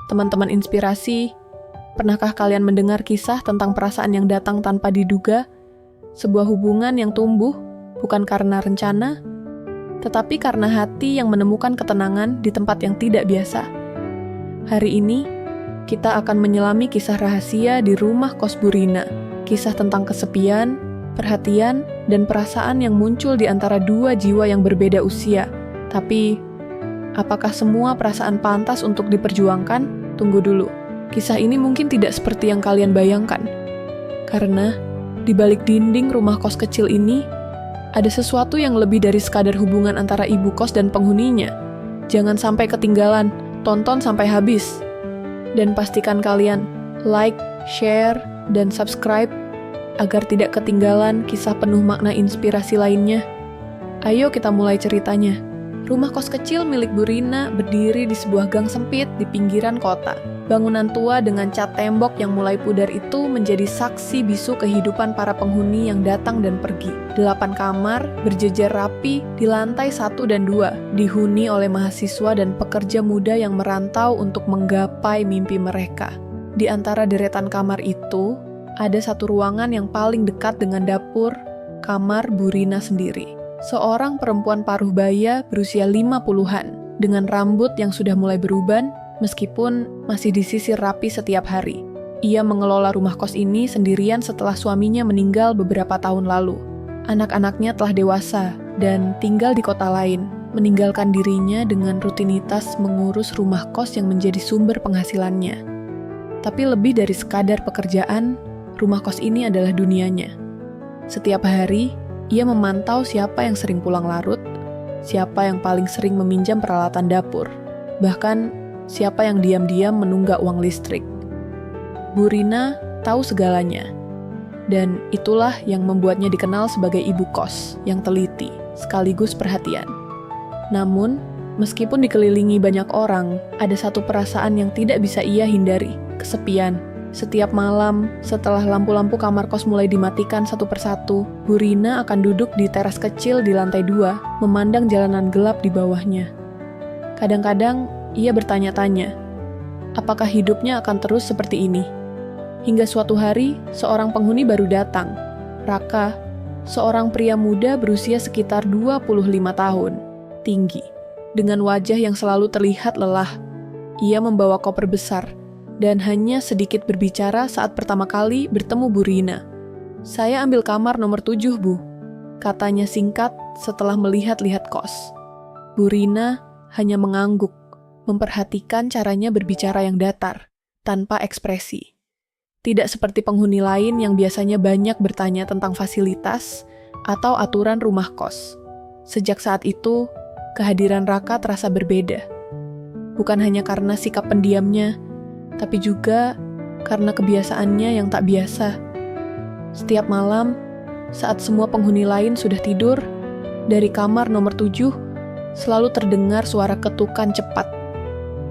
Teman-teman inspirasi, pernahkah kalian mendengar kisah tentang perasaan yang datang tanpa diduga? Sebuah hubungan yang tumbuh bukan karena rencana, tetapi karena hati yang menemukan ketenangan di tempat yang tidak biasa. Hari ini, kita akan menyelami kisah rahasia di rumah kos Bu Rina. Kisah tentang kesepian, perhatian, dan perasaan yang muncul di antara dua jiwa yang berbeda usia. Tapi, apakah semua perasaan pantas untuk diperjuangkan? Tunggu dulu. Kisah ini mungkin tidak seperti yang kalian bayangkan. Karena, di balik dinding rumah kos kecil ini, ada sesuatu yang lebih dari sekadar hubungan antara ibu kos dan penghuninya. Jangan sampai ketinggalan, tonton sampai habis. Dan pastikan kalian like, share, dan subscribe agar tidak ketinggalan kisah penuh makna inspirasi lainnya. Ayo kita mulai ceritanya. Rumah kos kecil milik Bu Rina berdiri di sebuah gang sempit di pinggiran kota. Bangunan tua dengan cat tembok yang mulai pudar itu menjadi saksi bisu kehidupan para penghuni yang datang dan pergi. 8 kamar berjejer rapi di lantai 1 dan 2, dihuni oleh mahasiswa dan pekerja muda yang merantau untuk menggapai mimpi mereka. Di antara deretan kamar itu, ada satu ruangan yang paling dekat dengan dapur, kamar Bu Rina sendiri. Seorang perempuan paruh baya berusia 50-an, dengan rambut yang sudah mulai beruban, meskipun masih disisir rapi setiap hari. Ia mengelola rumah kos ini sendirian setelah suaminya meninggal beberapa tahun lalu. Anak-anaknya telah dewasa dan tinggal di kota lain, meninggalkan dirinya dengan rutinitas mengurus rumah kos yang menjadi sumber penghasilannya. Tapi lebih dari sekadar pekerjaan, rumah kos ini adalah dunianya. Setiap hari, ia memantau siapa yang sering pulang larut, siapa yang paling sering meminjam peralatan dapur, bahkan siapa yang diam-diam menunggak uang listrik. Bu Rina tahu segalanya, dan itulah yang membuatnya dikenal sebagai ibu kos yang teliti, sekaligus perhatian. Namun, meskipun dikelilingi banyak orang, ada satu perasaan yang tidak bisa ia hindari, kesepian. Setiap malam, setelah lampu-lampu kamar kos mulai dimatikan satu persatu, Bu Rina akan duduk di teras kecil di lantai 2, memandang jalanan gelap di bawahnya. Kadang-kadang, ia bertanya-tanya, apakah hidupnya akan terus seperti ini? Hingga suatu hari, seorang penghuni baru datang. Raka, seorang pria muda berusia sekitar 25 tahun, tinggi, dengan wajah yang selalu terlihat lelah. Ia membawa koper besar, dan hanya sedikit berbicara saat pertama kali bertemu Bu Rina. "Saya ambil kamar nomor 7, Bu," katanya singkat setelah melihat-lihat kos. Bu Rina hanya mengangguk, memperhatikan caranya berbicara yang datar, tanpa ekspresi. Tidak seperti penghuni lain yang biasanya banyak bertanya tentang fasilitas atau aturan rumah kos. Sejak saat itu, kehadiran Raka terasa berbeda. Bukan hanya karena sikap pendiamnya, tapi juga karena kebiasaannya yang tak biasa. Setiap malam, saat semua penghuni lain sudah tidur, dari kamar nomor 7 selalu terdengar suara ketukan cepat.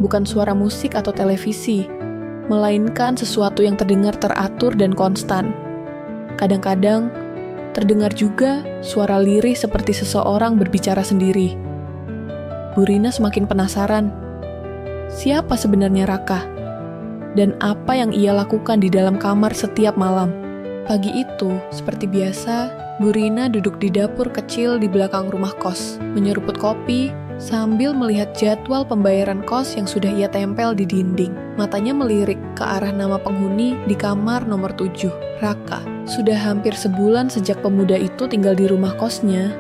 Bukan suara musik atau televisi, melainkan sesuatu yang terdengar teratur dan konstan. Kadang-kadang, terdengar juga suara lirih seperti seseorang berbicara sendiri. Bu Rina semakin penasaran. Siapa sebenarnya Raka? Dan apa yang ia lakukan di dalam kamar setiap malam? Pagi itu, seperti biasa, Bu Rina duduk di dapur kecil di belakang rumah kos, menyeruput kopi, sambil melihat jadwal pembayaran kos yang sudah ia tempel di dinding. Matanya melirik ke arah nama penghuni di kamar nomor 7, Raka. Sudah hampir sebulan sejak pemuda itu tinggal di rumah kosnya.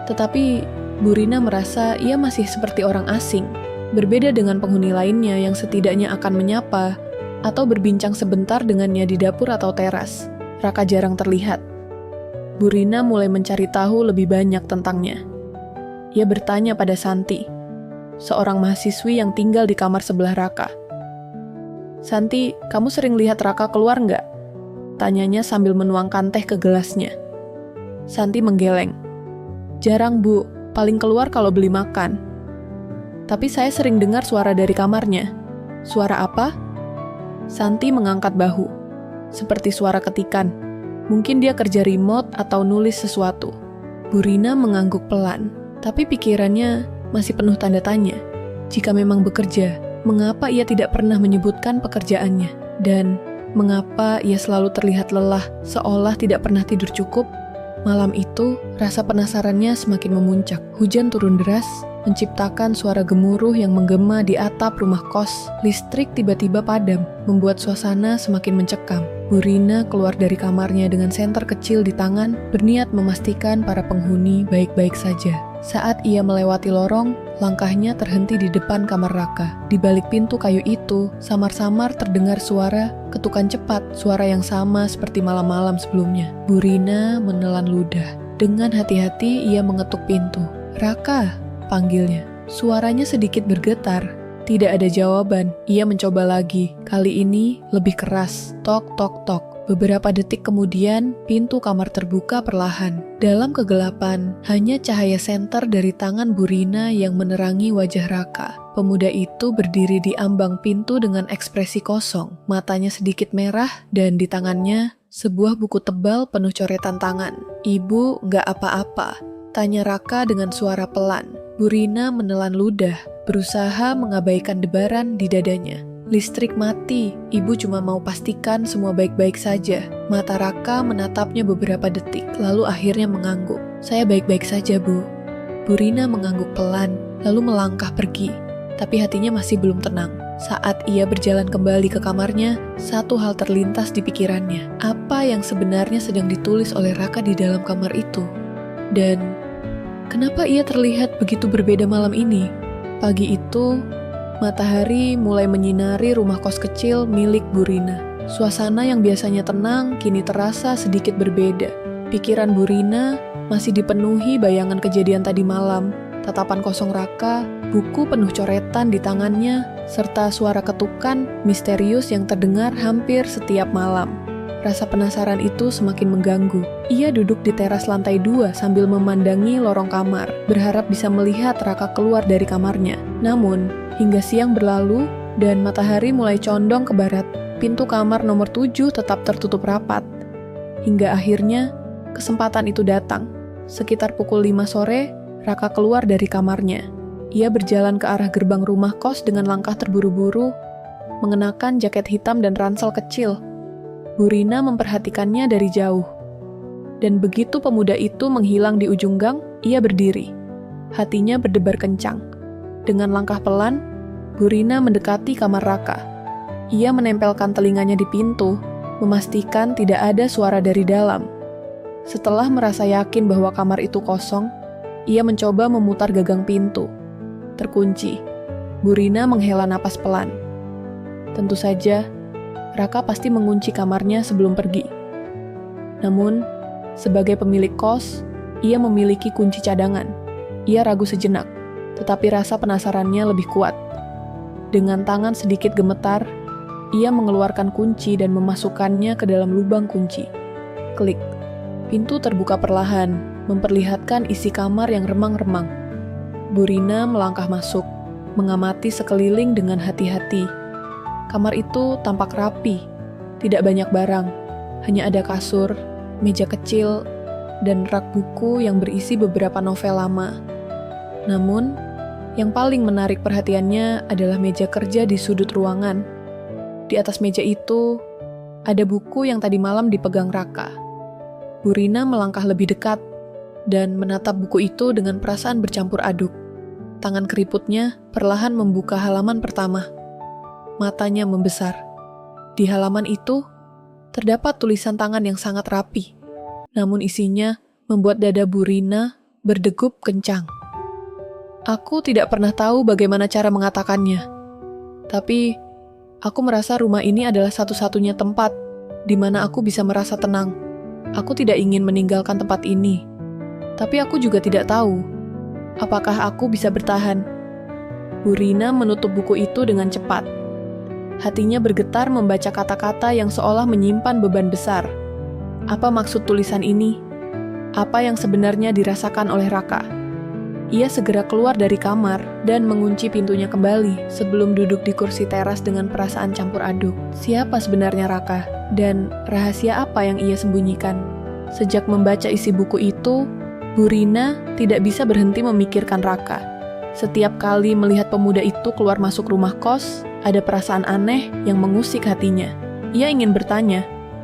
Tetapi, Bu Rina merasa ia masih seperti orang asing. Berbeda dengan penghuni lainnya yang setidaknya akan menyapa atau berbincang sebentar dengannya di dapur atau teras. Raka jarang terlihat. Bu Rina mulai mencari tahu lebih banyak tentangnya. Ia bertanya pada Santi, seorang mahasiswi yang tinggal di kamar sebelah Raka. "Santi, kamu sering lihat Raka keluar nggak?" Tanyanya sambil menuangkan teh ke gelasnya. Santi menggeleng. "Jarang, Bu. Paling keluar kalau beli makan. Tapi saya sering dengar suara dari kamarnya." "Suara apa?" Santi mengangkat bahu, seperti suara ketikan. Mungkin dia kerja remote atau nulis sesuatu. Bu Rina mengangguk pelan, tapi pikirannya masih penuh tanda tanya. Jika memang bekerja, mengapa ia tidak pernah menyebutkan pekerjaannya, dan mengapa ia selalu terlihat lelah, seolah tidak pernah tidur cukup. Malam itu, rasa penasarannya semakin memuncak. Hujan turun deras, menciptakan suara gemuruh yang menggema di atap rumah kos. Listrik tiba-tiba padam, membuat suasana semakin mencekam. Bu Rina keluar dari kamarnya dengan senter kecil di tangan, berniat memastikan para penghuni baik-baik saja. Saat ia melewati lorong, langkahnya terhenti di depan kamar Raka. Di balik pintu kayu itu, samar-samar terdengar suara ketukan cepat, suara yang sama seperti malam-malam sebelumnya. Bu Rina menelan ludah. Dengan hati-hati ia mengetuk pintu. "Raka," panggilnya. Suaranya sedikit bergetar. Tidak ada jawaban. Ia mencoba lagi. Kali ini lebih keras. Tok, tok, tok. Beberapa detik kemudian, pintu kamar terbuka perlahan. Dalam kegelapan, hanya cahaya senter dari tangan Bu Rina yang menerangi wajah Raka. Pemuda itu berdiri di ambang pintu dengan ekspresi kosong. Matanya sedikit merah, dan di tangannya, sebuah buku tebal penuh coretan tangan. "Ibu, nggak apa-apa?" tanya Raka dengan suara pelan. Bu Rina menelan ludah, berusaha mengabaikan debaran di dadanya. "Listrik mati, ibu cuma mau pastikan semua baik-baik saja." Mata Raka menatapnya beberapa detik, lalu akhirnya mengangguk. "Saya baik-baik saja, Bu." Bu Rina mengangguk pelan, lalu melangkah pergi. Tapi hatinya masih belum tenang. Saat ia berjalan kembali ke kamarnya, satu hal terlintas di pikirannya. Apa yang sebenarnya sedang ditulis oleh Raka di dalam kamar itu? Dan kenapa ia terlihat begitu berbeda malam ini? Pagi itu, matahari mulai menyinari rumah kos kecil milik Bu Rina. Suasana yang biasanya tenang kini terasa sedikit berbeda. Pikiran Bu Rina masih dipenuhi bayangan kejadian tadi malam, tatapan kosong Raka, buku penuh coretan di tangannya, serta suara ketukan misterius yang terdengar hampir setiap malam. Rasa penasaran itu semakin mengganggu. Ia duduk di teras lantai 2 sambil memandangi lorong kamar, berharap bisa melihat Raka keluar dari kamarnya. Namun, hingga siang berlalu dan matahari mulai condong ke barat, pintu kamar nomor 7 tetap tertutup rapat. Hingga akhirnya, kesempatan itu datang. Sekitar pukul 5 sore, Raka keluar dari kamarnya. Ia berjalan ke arah gerbang rumah kos dengan langkah terburu-buru, mengenakan jaket hitam dan ransel kecil. Bu Rina memperhatikannya dari jauh. Dan begitu pemuda itu menghilang di ujung gang, ia berdiri. Hatinya berdebar kencang. Dengan langkah pelan, Bu Rina mendekati kamar Raka. Ia menempelkan telinganya di pintu, memastikan tidak ada suara dari dalam. Setelah merasa yakin bahwa kamar itu kosong, ia mencoba memutar gagang pintu. Terkunci. Bu Rina menghela napas pelan. Tentu saja, Raka pasti mengunci kamarnya sebelum pergi. Namun, sebagai pemilik kos, ia memiliki kunci cadangan. Ia ragu sejenak, tetapi rasa penasarannya lebih kuat. Dengan tangan sedikit gemetar, ia mengeluarkan kunci dan memasukkannya ke dalam lubang kunci. Klik. Pintu terbuka perlahan, memperlihatkan isi kamar yang remang-remang. Bu Rina melangkah masuk, mengamati sekeliling dengan hati-hati. Kamar itu tampak rapi, tidak banyak barang, hanya ada kasur, meja kecil, dan rak buku yang berisi beberapa novel lama. Namun, yang paling menarik perhatiannya adalah meja kerja di sudut ruangan. Di atas meja itu, ada buku yang tadi malam dipegang Raka. Bu Rina melangkah lebih dekat, dan menatap buku itu dengan perasaan bercampur aduk. Tangan keriputnya perlahan membuka halaman pertama. Matanya membesar. Di halaman itu, terdapat tulisan tangan yang sangat rapi. Namun isinya membuat dada Bu Rina berdegup kencang. Aku tidak pernah tahu bagaimana cara mengatakannya. Tapi, aku merasa rumah ini adalah satu-satunya tempat di mana aku bisa merasa tenang. Aku tidak ingin meninggalkan tempat ini. Tapi aku juga tidak tahu apakah aku bisa bertahan. Bu Rina menutup buku itu dengan cepat. Hatinya bergetar membaca kata-kata yang seolah menyimpan beban besar. Apa maksud tulisan ini? Apa yang sebenarnya dirasakan oleh Raka? Ia segera keluar dari kamar dan mengunci pintunya kembali sebelum duduk di kursi teras dengan perasaan campur aduk. Siapa sebenarnya Raka? Dan rahasia apa yang ia sembunyikan? Sejak membaca isi buku itu, Bu Rina tidak bisa berhenti memikirkan Raka. Setiap kali melihat pemuda itu keluar masuk rumah kos, ada perasaan aneh yang mengusik hatinya. Ia ingin bertanya,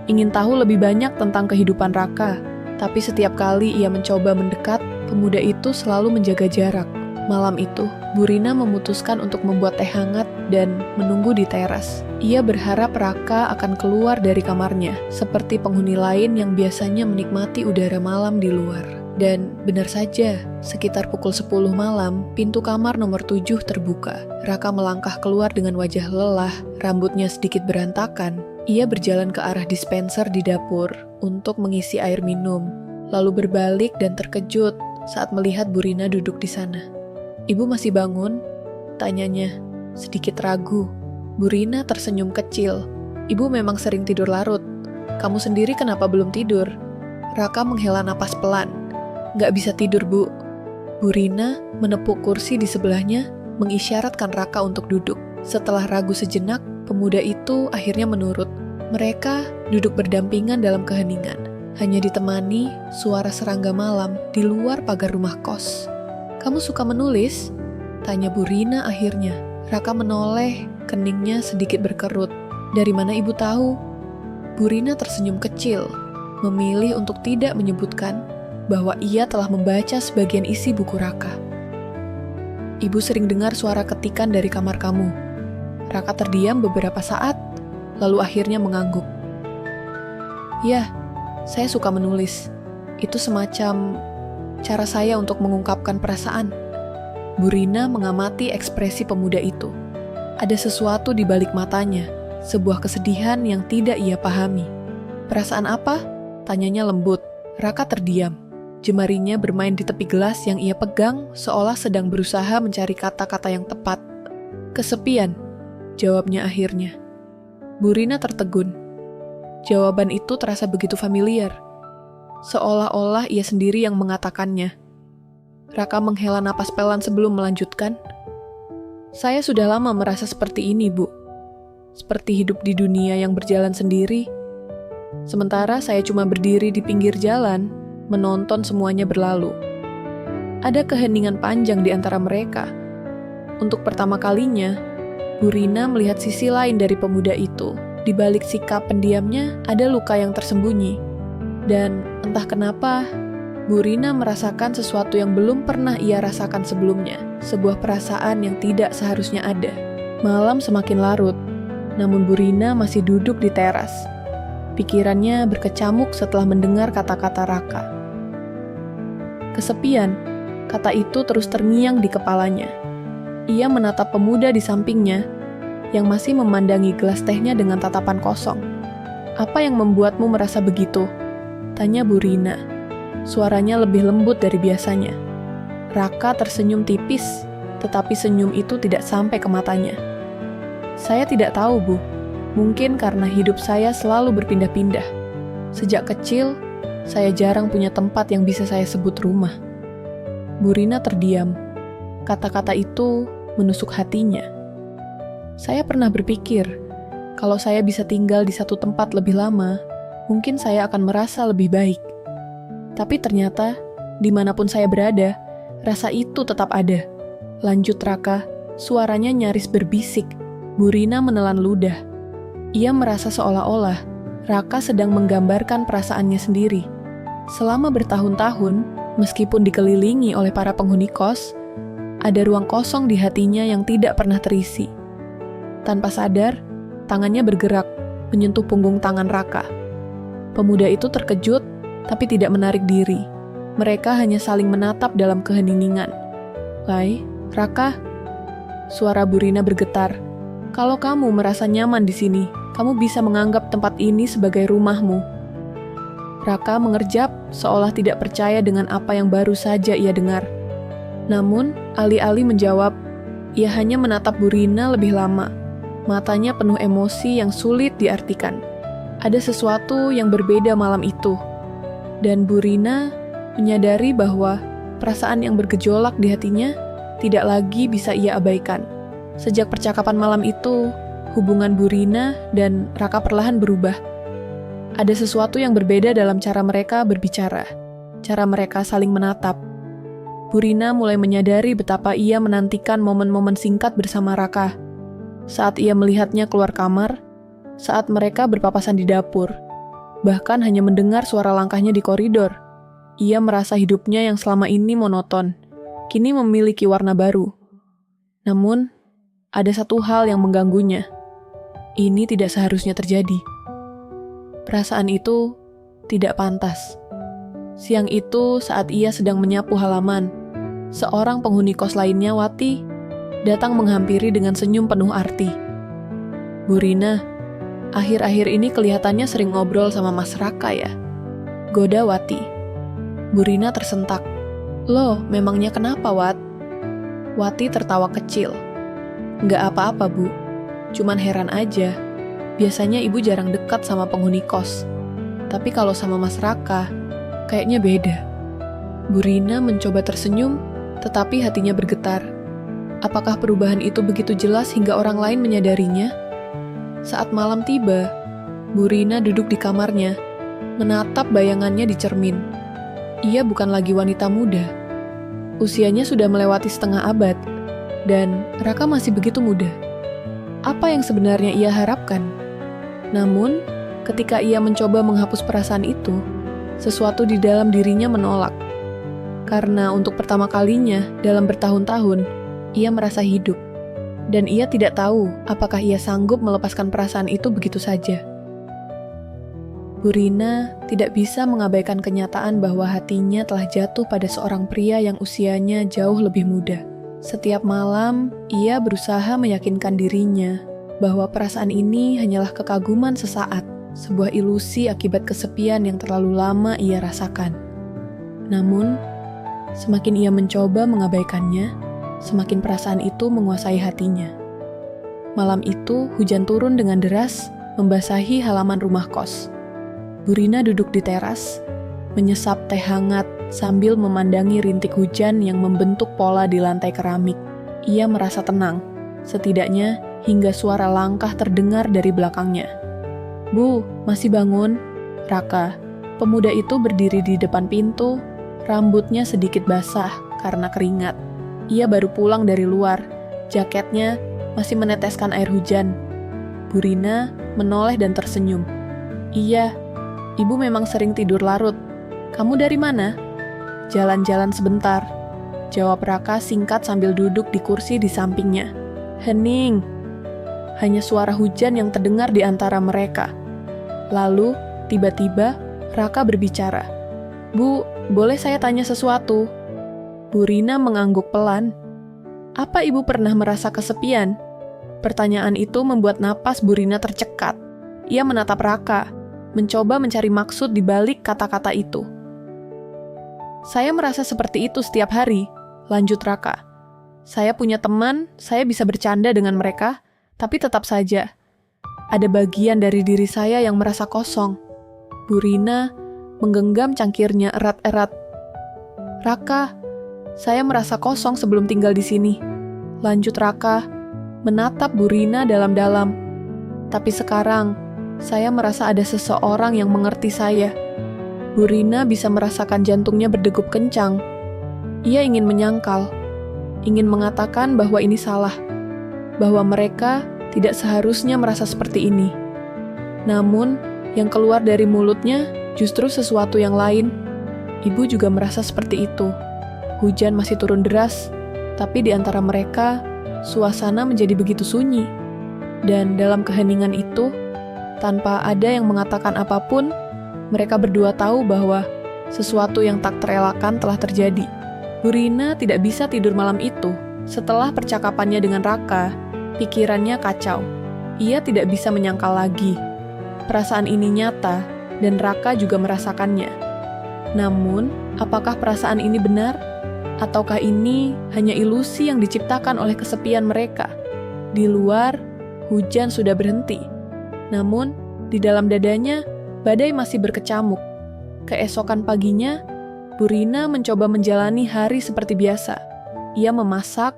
ingin tahu lebih banyak tentang kehidupan Raka. Tapi setiap kali ia mencoba mendekat, pemuda itu selalu menjaga jarak. Malam itu, Bu Rina memutuskan untuk membuat teh hangat dan menunggu di teras. Ia berharap Raka akan keluar dari kamarnya, seperti penghuni lain yang biasanya menikmati udara malam di luar. Dan benar saja, sekitar pukul 10 malam, pintu kamar nomor 7 terbuka. Raka melangkah keluar dengan wajah lelah, rambutnya sedikit berantakan. Ia berjalan ke arah dispenser di dapur untuk mengisi air minum, lalu berbalik dan terkejut saat melihat Bu Rina duduk di sana. "Ibu masih bangun?" tanyanya, sedikit ragu. Bu Rina tersenyum kecil. "Ibu memang sering tidur larut. Kamu sendiri kenapa belum tidur?" Raka menghela napas pelan. "Nggak bisa tidur, Bu." Bu Rina menepuk kursi di sebelahnya, mengisyaratkan Raka untuk duduk. Setelah ragu sejenak, pemuda itu akhirnya menurut. Mereka duduk berdampingan dalam keheningan. Hanya ditemani suara serangga malam di luar pagar rumah kos. "Kamu suka menulis?" tanya Bu Rina akhirnya. Raka menoleh, keningnya sedikit berkerut. "Dari mana ibu tahu?" Bu Rina tersenyum kecil, memilih untuk tidak menyebutkan bahwa ia telah membaca sebagian isi buku Raka. "Ibu sering dengar suara ketikan dari kamar kamu." Raka terdiam beberapa saat, lalu akhirnya mengangguk. "Ya, saya suka menulis. Itu semacam cara saya untuk mengungkapkan perasaan." Bu Rina mengamati ekspresi pemuda itu. Ada sesuatu di balik matanya, sebuah kesedihan yang tidak ia pahami. "Perasaan apa?" tanyanya lembut. Raka terdiam. Jemarinya bermain di tepi gelas yang ia pegang seolah sedang berusaha mencari kata-kata yang tepat. "Kesepian," jawabnya akhirnya. Bu Rina tertegun. Jawaban itu terasa begitu familiar, seolah-olah ia sendiri yang mengatakannya. Raka menghela napas pelan sebelum melanjutkan. "Saya sudah lama merasa seperti ini, Bu. Seperti hidup di dunia yang berjalan sendiri. Sementara saya cuma berdiri di pinggir jalan, menonton semuanya berlalu. Ada keheningan panjang di antara mereka. Untuk pertama kalinya, Bu Rina melihat sisi lain dari pemuda itu. Di balik sikap pendiamnya ada luka yang tersembunyi. Dan entah kenapa, Bu Rina merasakan sesuatu yang belum pernah ia rasakan sebelumnya. Sebuah perasaan yang tidak seharusnya ada. Malam semakin larut, namun Bu Rina masih duduk di teras. Pikirannya berkecamuk setelah mendengar kata-kata Raka. "Kesepian," kata itu terus terngiang di kepalanya. Ia menatap pemuda di sampingnya, yang masih memandangi gelas tehnya dengan tatapan kosong. "Apa yang membuatmu merasa begitu?" tanya Bu Rina. Suaranya lebih lembut dari biasanya. Raka tersenyum tipis, tetapi senyum itu tidak sampai ke matanya. "Saya tidak tahu, Bu. Mungkin karena hidup saya selalu berpindah-pindah. Sejak kecil, saya jarang punya tempat yang bisa saya sebut rumah." Bu Rina terdiam. Kata-kata itu menusuk hatinya. "Saya pernah berpikir, kalau saya bisa tinggal di satu tempat lebih lama, mungkin saya akan merasa lebih baik. Tapi ternyata, dimanapun saya berada, rasa itu tetap ada." Lanjut Raka, suaranya nyaris berbisik. Bu Rina menelan ludah. Ia merasa seolah-olah Raka sedang menggambarkan perasaannya sendiri. Selama bertahun-tahun, meskipun dikelilingi oleh para penghuni kos, ada ruang kosong di hatinya yang tidak pernah terisi. Tanpa sadar, tangannya bergerak, menyentuh punggung tangan Raka. Pemuda itu terkejut, tapi tidak menarik diri. Mereka hanya saling menatap dalam keheningan. "Lai, Raka?" Suara Bu Rina bergetar. "Kalau kamu merasa nyaman di sini, kamu bisa menganggap tempat ini sebagai rumahmu." Raka mengerjap, seolah tidak percaya dengan apa yang baru saja ia dengar. Namun, alih-alih menjawab, ia hanya menatap Bu Rina lebih lama. Matanya penuh emosi yang sulit diartikan. Ada sesuatu yang berbeda malam itu. Dan Bu Rina menyadari bahwa perasaan yang bergejolak di hatinya tidak lagi bisa ia abaikan. Sejak percakapan malam itu, hubungan Bu Rina dan Raka perlahan berubah. Ada sesuatu yang berbeda dalam cara mereka berbicara, cara mereka saling menatap. Burina mulai menyadari betapa ia menantikan momen-momen singkat bersama Raka. Saat ia melihatnya keluar kamar, saat mereka berpapasan di dapur, bahkan hanya mendengar suara langkahnya di koridor. Ia merasa hidupnya yang selama ini monoton, kini memiliki warna baru. Namun, ada satu hal yang mengganggunya. Ini tidak seharusnya terjadi. Perasaan itu tidak pantas. Siang itu, saat ia sedang menyapu halaman, seorang penghuni kos lainnya, Wati, datang menghampiri dengan senyum penuh arti. "Burina, akhir-akhir ini kelihatannya sering ngobrol sama Mas Raka ya?" goda Wati. Burina tersentak. "Loh, memangnya kenapa, Wat?" Wati tertawa kecil. "Nggak apa-apa, Bu. Cuman heran aja. Biasanya Ibu jarang dekat sama penghuni kos. Tapi kalau sama Mas Raka, kayaknya beda." Burina mencoba tersenyum, tetapi hatinya bergetar. Apakah perubahan itu begitu jelas hingga orang lain menyadarinya? Saat malam tiba, Burina duduk di kamarnya, menatap bayangannya di cermin. Ia bukan lagi wanita muda. Usianya sudah melewati setengah abad, dan Raka masih begitu muda. Apa yang sebenarnya ia harapkan? Namun, ketika ia mencoba menghapus perasaan itu, sesuatu di dalam dirinya menolak. Karena untuk pertama kalinya dalam bertahun-tahun, ia merasa hidup. Dan ia tidak tahu apakah ia sanggup melepaskan perasaan itu begitu saja. Burina tidak bisa mengabaikan kenyataan bahwa hatinya telah jatuh pada seorang pria yang usianya jauh lebih muda. Setiap malam, ia berusaha meyakinkan dirinya bahwa perasaan ini hanyalah kekaguman sesaat, sebuah ilusi akibat kesepian yang terlalu lama ia rasakan. Namun, semakin ia mencoba mengabaikannya, semakin perasaan itu menguasai hatinya. Malam itu, hujan turun dengan deras, membasahi halaman rumah kos. Burina duduk di teras, menyesap teh hangat sambil memandangi rintik hujan yang membentuk pola di lantai keramik. Ia merasa tenang, setidaknya hingga suara langkah terdengar dari belakangnya. "Bu, masih bangun?" Raka, pemuda itu berdiri di depan pintu, rambutnya sedikit basah karena keringat. Ia baru pulang dari luar, jaketnya masih meneteskan air hujan. Burina menoleh dan tersenyum. "Iya, Ibu memang sering tidur larut. Kamu dari mana?" "Jalan-jalan sebentar," jawab Raka singkat sambil duduk di kursi di sampingnya. "Hening." Hanya suara hujan yang terdengar di antara mereka. Lalu, tiba-tiba, Raka berbicara. "Bu, boleh saya tanya sesuatu?" Burina mengangguk pelan. "Apa Ibu pernah merasa kesepian?" Pertanyaan itu membuat napas Burina tercekat. Ia menatap Raka, mencoba mencari maksud di balik kata-kata itu. "Saya merasa seperti itu setiap hari," lanjut Raka. "Saya punya teman, saya bisa bercanda dengan mereka, tapi tetap saja ada bagian dari diri saya yang merasa kosong." Burina menggenggam cangkirnya erat-erat. "Raka, saya merasa kosong sebelum tinggal di sini," lanjut Raka, menatap Burina dalam-dalam. "Tapi sekarang, saya merasa ada seseorang yang mengerti saya." Burina bisa merasakan jantungnya berdegup kencang. Ia ingin menyangkal, ingin mengatakan bahwa ini salah, bahwa mereka tidak seharusnya merasa seperti ini. Namun, yang keluar dari mulutnya justru sesuatu yang lain. Ibu juga merasa seperti itu. Hujan masih turun deras, tapi di antara mereka, suasana menjadi begitu sunyi. Dan dalam keheningan itu, tanpa ada yang mengatakan apapun, mereka berdua tahu bahwa sesuatu yang tak terelakkan telah terjadi. Burina tidak bisa tidur malam itu. Setelah percakapannya dengan Raka, pikirannya kacau. Ia tidak bisa menyangkal lagi. Perasaan ini nyata, dan Raka juga merasakannya. Namun, apakah perasaan ini benar? Ataukah ini hanya ilusi yang diciptakan oleh kesepian mereka? Di luar, hujan sudah berhenti. Namun, di dalam dadanya, badai masih berkecamuk. Keesokan paginya, Burina mencoba menjalani hari seperti biasa. Ia memasak,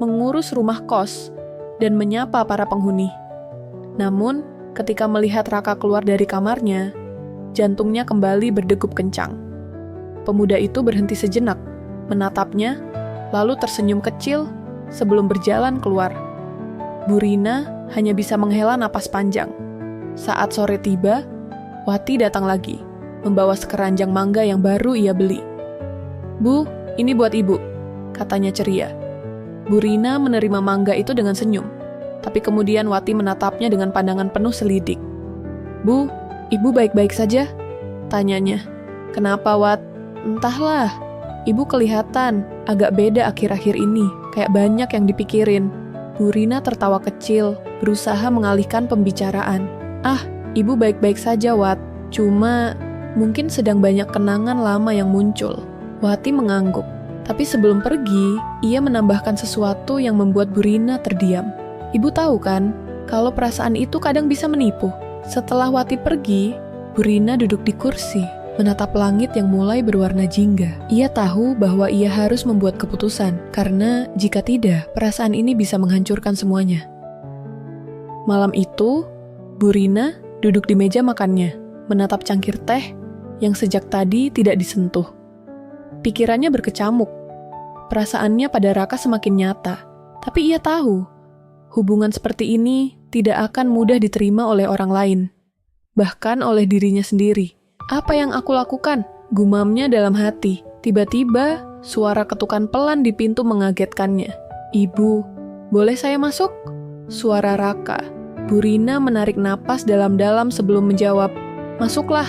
mengurus rumah kos, dan menyapa para penghuni. Namun, ketika melihat Raka keluar dari kamarnya, jantungnya kembali berdegup kencang. Pemuda itu berhenti sejenak, menatapnya, lalu tersenyum kecil sebelum berjalan keluar. Bu Rina hanya bisa menghela napas panjang. Saat sore tiba, Wati datang lagi, membawa sekeranjang mangga yang baru ia beli. "Bu, ini buat ibu," katanya ceria. Bu Rina menerima mangga itu dengan senyum, tapi kemudian Wati menatapnya dengan pandangan penuh selidik. "Bu, ibu baik-baik saja?" tanyanya. "Kenapa, Wat?" "Entahlah, ibu kelihatan agak beda akhir-akhir ini, kayak banyak yang dipikirin." Bu Rina tertawa kecil, berusaha mengalihkan pembicaraan. "Ah, ibu baik-baik saja, Wat. Cuma mungkin sedang banyak kenangan lama yang muncul." Wati mengangguk. Tapi sebelum pergi, ia menambahkan sesuatu yang membuat Bu Rina terdiam. "Ibu tahu kan, kalau perasaan itu kadang bisa menipu." Setelah Wati pergi, Bu Rina duduk di kursi, menatap langit yang mulai berwarna jingga. Ia tahu bahwa ia harus membuat keputusan, karena jika tidak, perasaan ini bisa menghancurkan semuanya. Malam itu, Bu Rina duduk di meja makannya, menatap cangkir teh yang sejak tadi tidak disentuh. Pikirannya berkecamuk. Perasaannya pada Raka semakin nyata, tapi ia tahu hubungan seperti ini tidak akan mudah diterima oleh orang lain, bahkan oleh dirinya sendiri. "Apa yang aku lakukan?" gumamnya dalam hati. Tiba-tiba, suara ketukan pelan di pintu mengagetkannya. "Ibu, boleh saya masuk?" Suara Raka. Bu Rina menarik napas dalam-dalam sebelum menjawab, "Masuklah."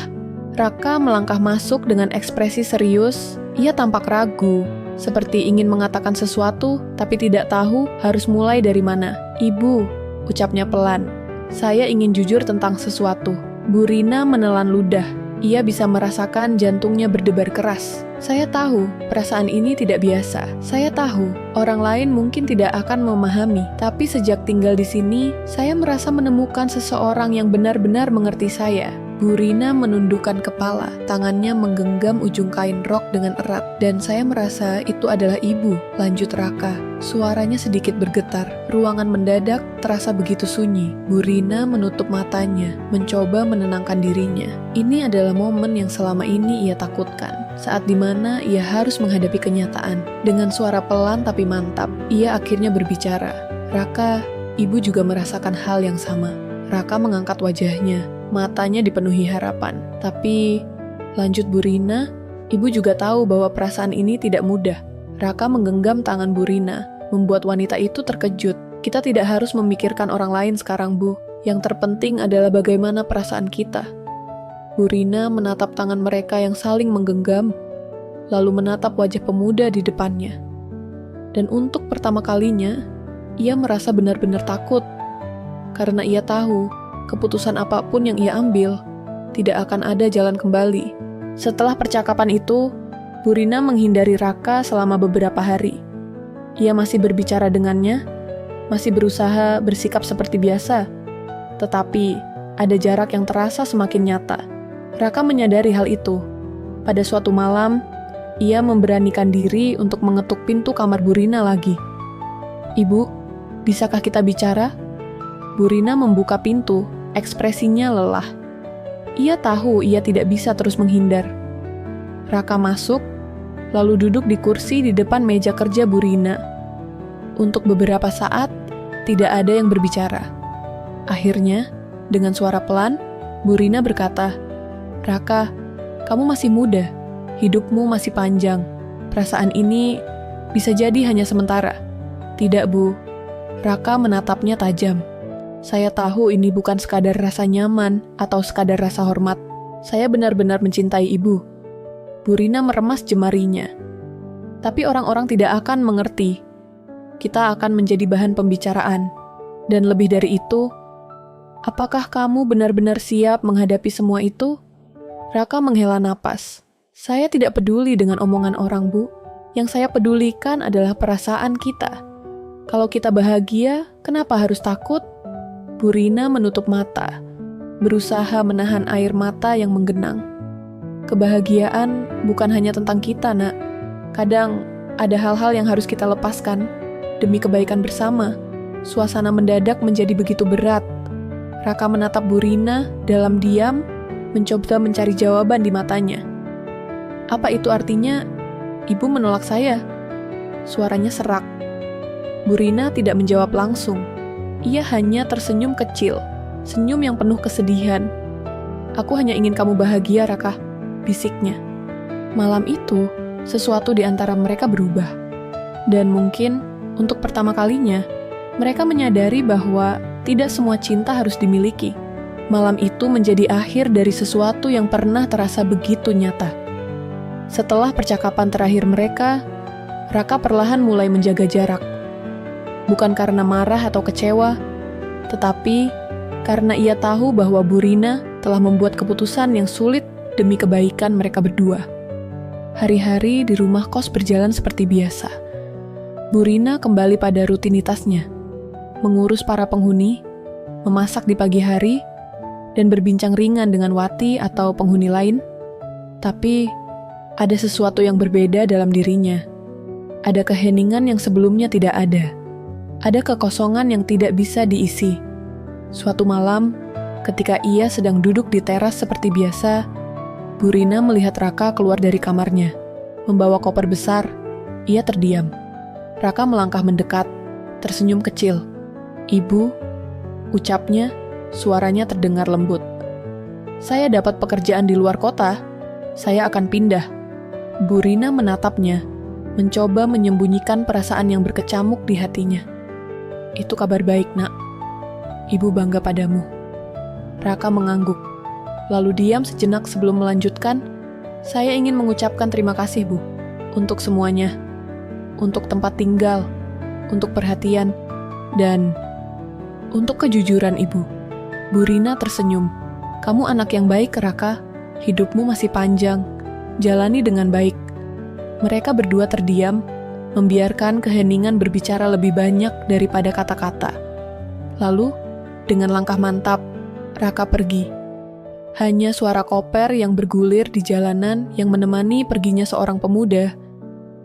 Raka melangkah masuk dengan ekspresi serius. Ia tampak ragu, seperti ingin mengatakan sesuatu, tapi tidak tahu harus mulai dari mana. "Ibu," ucapnya pelan, "saya ingin jujur tentang sesuatu." Bu Rina menelan ludah. Ia bisa merasakan jantungnya berdebar keras. "Saya tahu, perasaan ini tidak biasa. Saya tahu, orang lain mungkin tidak akan memahami. Tapi sejak tinggal di sini, saya merasa menemukan seseorang yang benar-benar mengerti saya." Bu Rina menundukkan kepala, tangannya menggenggam ujung kain rok dengan erat. "Dan saya merasa itu adalah ibu," lanjut Raka. Suaranya sedikit bergetar. Ruangan mendadak terasa begitu sunyi. Bu Rina menutup matanya, mencoba menenangkan dirinya. Ini adalah momen yang selama ini ia takutkan, saat dimana ia harus menghadapi kenyataan. Dengan suara pelan tapi mantap, ia akhirnya berbicara. "Raka, ibu juga merasakan hal yang sama." Raka mengangkat wajahnya, matanya dipenuhi harapan. "Tapi," lanjut Bu Rina, "ibu juga tahu bahwa perasaan ini tidak mudah." Raka menggenggam tangan Bu Rina, membuat wanita itu terkejut. "Kita tidak harus memikirkan orang lain sekarang, Bu. Yang terpenting adalah bagaimana perasaan kita." Bu Rina menatap tangan mereka yang saling menggenggam, lalu menatap wajah pemuda di depannya. Dan untuk pertama kalinya, ia merasa benar-benar takut. Karena ia tahu, keputusan apapun yang ia ambil, tidak akan ada jalan kembali. Setelah percakapan itu, Bu Rina menghindari Raka selama beberapa hari. Ia masih berbicara dengannya, masih berusaha bersikap seperti biasa. Tetapi, ada jarak yang terasa semakin nyata. Raka menyadari hal itu. Pada suatu malam, ia memberanikan diri untuk mengetuk pintu kamar Bu Rina lagi. "Ibu, bisakah kita bicara?" Bu Rina membuka pintu, ekspresinya lelah. Ia tahu ia tidak bisa terus menghindar. Raka masuk, lalu duduk di kursi di depan meja kerja Bu Rina. Untuk beberapa saat, tidak ada yang berbicara. Akhirnya, dengan suara pelan, Bu Rina berkata, "Raka, kamu masih muda, hidupmu masih panjang. Perasaan ini bisa jadi hanya sementara." "Tidak, Bu." Raka menatapnya tajam. "Saya tahu ini bukan sekadar rasa nyaman atau sekadar rasa hormat. Saya benar-benar mencintai ibu." Bu Rina meremas jemarinya. "Tapi orang-orang tidak akan mengerti. Kita akan menjadi bahan pembicaraan. Dan lebih dari itu, apakah kamu benar-benar siap menghadapi semua itu?" Raka menghela napas. "Saya tidak peduli dengan omongan orang, Bu. Yang saya pedulikan adalah perasaan kita. Kalau kita bahagia, kenapa harus takut?" Bu Rina menutup mata, berusaha menahan air mata yang menggenang. "Kebahagiaan bukan hanya tentang kita, Nak. Kadang ada hal-hal yang harus kita lepaskan demi kebaikan bersama." Suasana mendadak menjadi begitu berat. Raka menatap Bu Rina dalam diam, mencoba mencari jawaban di matanya. "Apa itu artinya Ibu menolak saya. Suaranya serak. Bu Rina tidak menjawab langsung. Ia hanya tersenyum kecil, senyum yang penuh kesedihan. Aku hanya ingin kamu bahagia, Raka, bisiknya. Malam itu, sesuatu di antara mereka berubah. Dan mungkin, untuk pertama kalinya, mereka menyadari bahwa tidak semua cinta harus dimiliki. Malam itu menjadi akhir dari sesuatu yang pernah terasa begitu nyata. Setelah percakapan terakhir mereka, Raka perlahan mulai menjaga jarak. Bukan karena marah atau kecewa, tetapi karena ia tahu bahwa Bu Rina telah membuat keputusan yang sulit demi kebaikan mereka berdua. Hari-hari di rumah kos berjalan seperti biasa. Bu Rina kembali pada rutinitasnya, mengurus para penghuni, memasak di pagi hari, dan berbincang ringan dengan Wati atau penghuni lain. Tapi, ada sesuatu yang berbeda dalam dirinya. Ada keheningan yang sebelumnya tidak ada. Ada kekosongan yang tidak bisa diisi. Suatu malam, ketika ia sedang duduk di teras seperti biasa, Bu Rina melihat Raka keluar dari kamarnya. Membawa koper besar, ia terdiam. Raka melangkah mendekat, tersenyum kecil. "Ibu," ucapnya, suaranya terdengar lembut. "Saya dapat pekerjaan di luar kota. Saya akan pindah." Bu Rina menatapnya, mencoba menyembunyikan perasaan yang berkecamuk di hatinya. "Itu kabar baik, Nak. Ibu bangga padamu." Raka mengangguk, lalu diam sejenak sebelum melanjutkan, "Saya ingin mengucapkan terima kasih, Bu, untuk semuanya. Untuk tempat tinggal, untuk perhatian, dan untuk kejujuran Ibu." Bu Rina tersenyum. "Kamu anak yang baik, Raka. Hidupmu masih panjang. Jalani dengan baik." Mereka berdua terdiam, membiarkan keheningan berbicara lebih banyak daripada kata-kata. Lalu, dengan langkah mantap, Raka pergi. Hanya suara koper yang bergulir di jalanan yang menemani perginya seorang pemuda.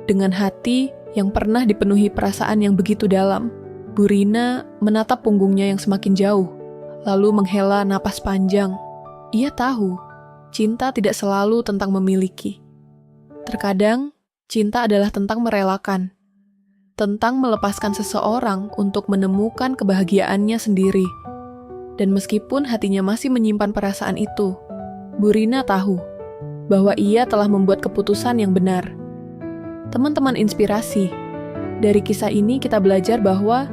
Dengan hati yang pernah dipenuhi perasaan yang begitu dalam, Bu Rina menatap punggungnya yang semakin jauh, lalu menghela napas panjang. Ia tahu, cinta tidak selalu tentang memiliki. Terkadang, cinta adalah tentang merelakan, tentang melepaskan seseorang untuk menemukan kebahagiaannya sendiri. Dan meskipun hatinya masih menyimpan perasaan itu, Bu Rina tahu bahwa ia telah membuat keputusan yang benar. Teman-teman inspirasi, dari kisah ini kita belajar bahwa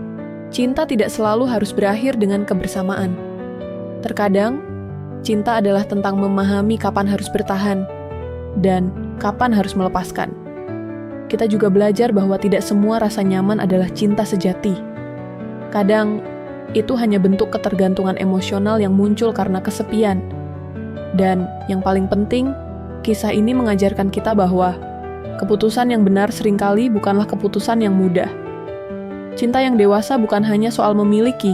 cinta tidak selalu harus berakhir dengan kebersamaan. Terkadang, cinta adalah tentang memahami kapan harus bertahan dan kapan harus melepaskan. Kita juga belajar bahwa tidak semua rasa nyaman adalah cinta sejati. Kadang, itu hanya bentuk ketergantungan emosional yang muncul karena kesepian. Dan yang paling penting, kisah ini mengajarkan kita bahwa keputusan yang benar seringkali bukanlah keputusan yang mudah. Cinta yang dewasa bukan hanya soal memiliki,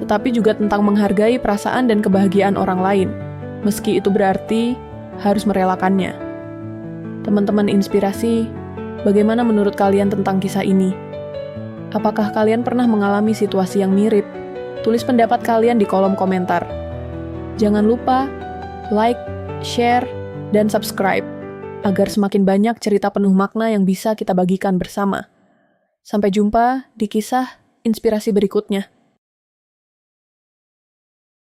tetapi juga tentang menghargai perasaan dan kebahagiaan orang lain, meski itu berarti harus merelakannya. Teman-teman inspirasi, bagaimana menurut kalian tentang kisah ini? Apakah kalian pernah mengalami situasi yang mirip? Tulis pendapat kalian di kolom komentar. Jangan lupa like, share, dan subscribe agar semakin banyak cerita penuh makna yang bisa kita bagikan bersama. Sampai jumpa di kisah inspirasi berikutnya.